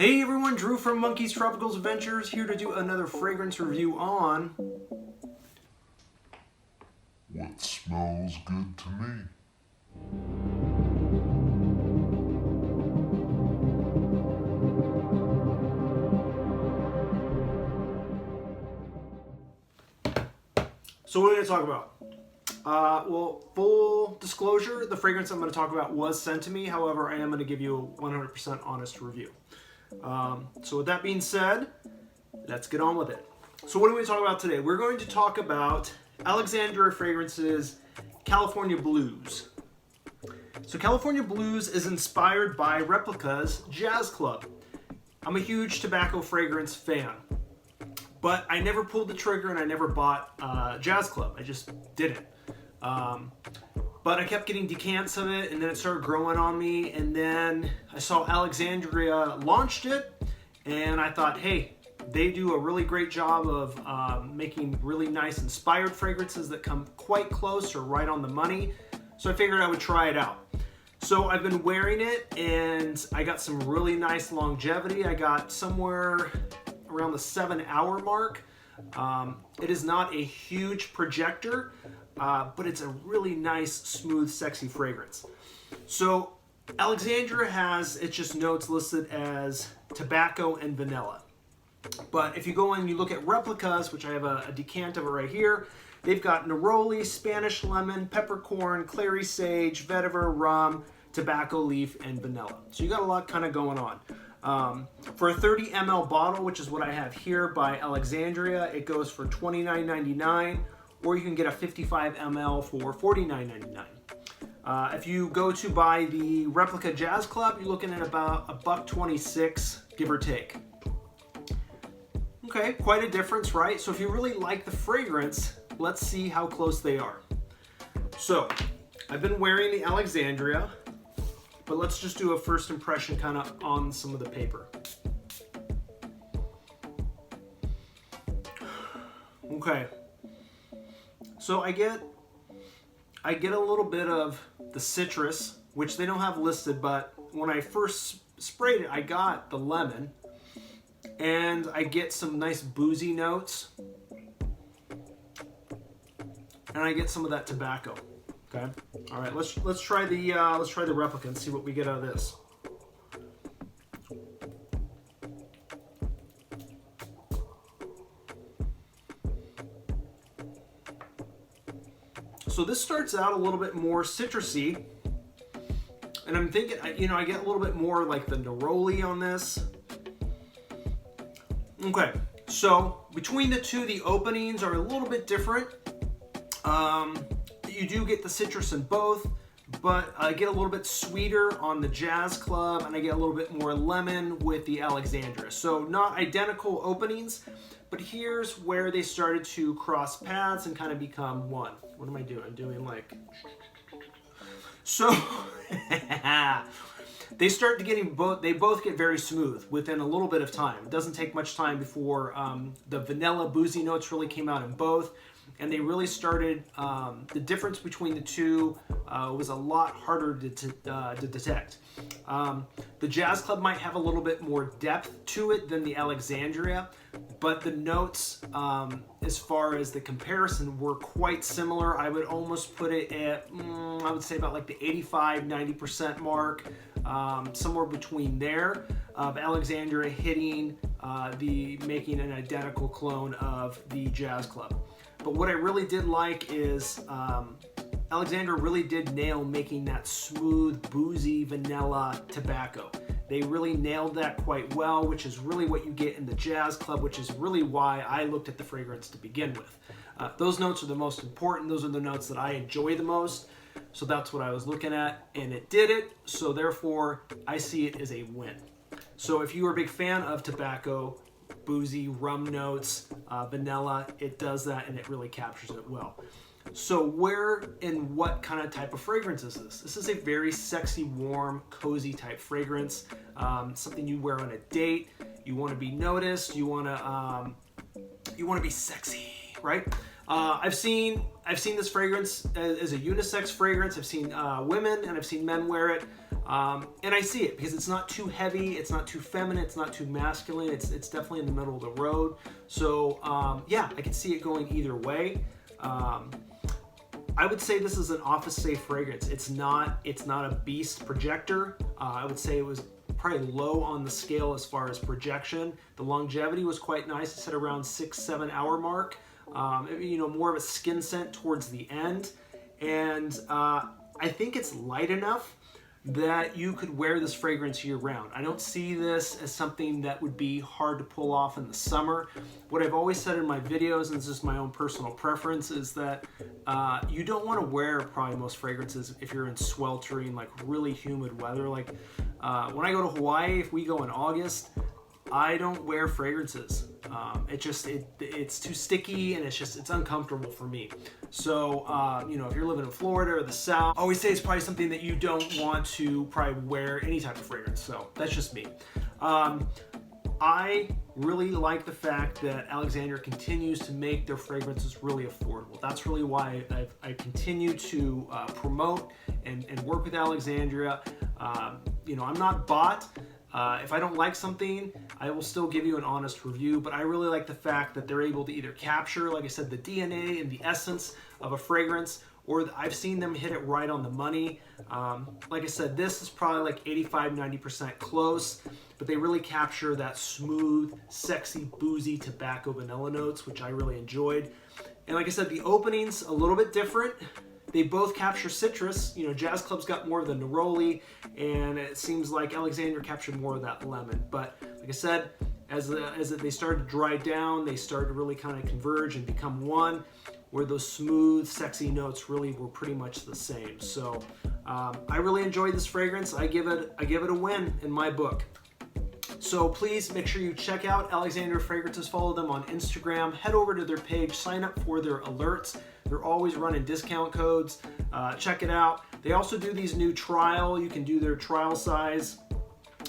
Hey everyone, Drew from Monkey's Tropical Adventures here to do another fragrance review on What smells good to me? So what are we going to talk about? Well, full disclosure, the fragrance I'm going to talk about was sent to me. However, I am going to give you a 100% honest review. So with that being said, let's get on with it. So what are we going to talk about today? We're going to talk about Alexandria Fragrance's California Blues. So California Blues is inspired by Replica's Jazz Club. I'm a huge tobacco fragrance fan. But I never pulled the trigger and I never bought Jazz Club. I just didn't. But I kept getting decants of it, and then it started growing on me, and then I saw Alexandria launched it, and I thought, hey, they do a really great job of making really nice inspired fragrances that come quite close or right on the money. So I figured I would try it out. So I've been wearing it, and I got some really nice longevity. I got somewhere around the 7-hour mark. It is not a huge projector, but it's a really nice, smooth, sexy fragrance. So Alexandria has its just notes listed as tobacco and vanilla. But if you go and you look at replicas, which I have a decant of it right here, they've got neroli, Spanish lemon, peppercorn, clary sage, vetiver, rum, tobacco leaf, and vanilla. So you got a lot kind of going on. For a 30 ml bottle, which is what I have here by Alexandria, it goes for $29.99, or you can get a 55 ml for $49.99. If you go to buy the Replica Jazz Club, you're looking at about $1.26, give or take. Okay, quite a difference, right? So if you really like the fragrance, let's see how close they are. So I've been wearing the Alexandria, but let's just do a first impression kind of on some of the paper. Okay. So I get a little bit of the citrus, which they don't have listed, but when I first sprayed it, I got the lemon, and I get some nice boozy notes, and I get some of that tobacco. Okay. All right. Let's try the replica and see what we get out of this. So this starts out a little bit more citrusy, and I'm thinking, I get a little bit more like the neroli on this. Okay. So between the two, the openings are a little bit different. You do get the citrus in both, but I get a little bit sweeter on the Jazz Club, and I get a little bit more lemon with the Alexandria. So not identical openings, but here's where they started to cross paths and kind of become one. What am I doing? I'm doing like... So, they start to getting they both get very smooth within a little bit of time. It doesn't take much time before the vanilla boozy notes really came out in both. And they really started, the difference between the two was a lot harder to detect. The Jazz Club might have a little bit more depth to it than the Alexandria, but the notes, as far as the comparison, were quite similar. I would almost put it at, I would say about like the 85-90% mark, somewhere between there, of Alexandria hitting making an identical clone of the Jazz Club. But what I really did like is Alexandria really did nail making that smooth, boozy, vanilla tobacco. They really nailed that quite well, which is really what you get in the Jazz Club, which is really why I looked at the fragrance to begin with. Those notes are the most important. Those are the notes that I enjoy the most. So that's what I was looking at, and it did it. So therefore, I see it as a win. So if you are a big fan of tobacco, boozy, rum notes, vanilla, it does that, and it really captures it well. So where and what kind of type of fragrance is this? This is a very sexy, warm, cozy type fragrance. Something you wear on a date. You want to be noticed. You want to be sexy, right? I've seen this fragrance as a unisex fragrance. I've seen women and I've seen men wear it. And I see it because it's not too heavy, it's not too feminine, it's not too masculine, it's definitely in the middle of the road. So yeah, I can see it going either way. I would say this is an office safe fragrance. It's not a beast projector. I would say it was probably low on the scale as far as projection. The longevity was quite nice. It's at around 6-7 hour mark. You know, more of a skin scent towards the end. And I think it's light enough that you could wear this fragrance year round. I don't see this as something that would be hard to pull off in the summer. What I've always said in my videos, and this is my own personal preference, is that you don't want to wear probably most fragrances if you're in sweltering, like really humid weather. Like when I go to Hawaii, if we go in August, I don't wear fragrances. It's too sticky and it's uncomfortable for me. So, you know, if you're living in Florida or the South, I always say it's probably something that you don't want to probably wear any type of fragrance. So that's just me. I really like the fact that Alexandria continues to make their fragrances really affordable. That's really why I continue to promote and work with Alexandria. You know, I'm not bought. If I don't like something, I will still give you an honest review, but I really like the fact that they're able to either capture, like I said, the DNA and the essence of a fragrance, or I've seen them hit it right on the money. Like I said, this is probably like 85-90% close, but they really capture that smooth, sexy, boozy tobacco vanilla notes, which I really enjoyed. And like I said, the opening's a little bit different. They both capture citrus. You know, Jazz Club's got more of the neroli, and it seems like Alexandria captured more of that lemon. But like I said, as they started to dry down, they started to really kind of converge and become one, where those smooth, sexy notes really were pretty much the same. So I really enjoyed this fragrance. I give it a win in my book. So please make sure you check out Alexandria Fragrances. Follow them on Instagram. Head over to their page. Sign up for their alerts. They're always running discount codes. Check it out. They also do these new trial. You can do their trial size,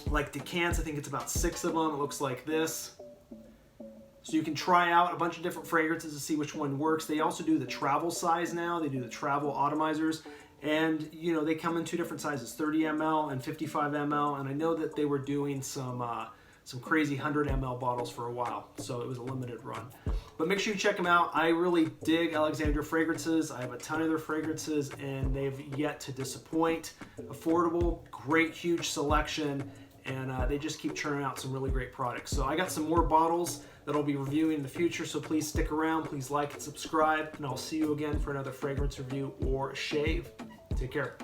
like decants. I think it's about 6 of them. It looks like this. So you can try out a bunch of different fragrances to see which one works. They also do the travel size now. They do the travel atomizers. And, you know, they come in 2 different sizes, 30 ml and 55 ml. And I know that they were doing some crazy 100 ml bottles for a while. So it was a limited run. But make sure you check them out. I really dig Alexandria Fragrances. I have a ton of their fragrances, and they've yet to disappoint. Affordable, great, huge selection, and they just keep churning out some really great products. So I got some more bottles that I'll be reviewing in the future, so please stick around. Please like and subscribe, and I'll see you again for another fragrance review or shave. Take care.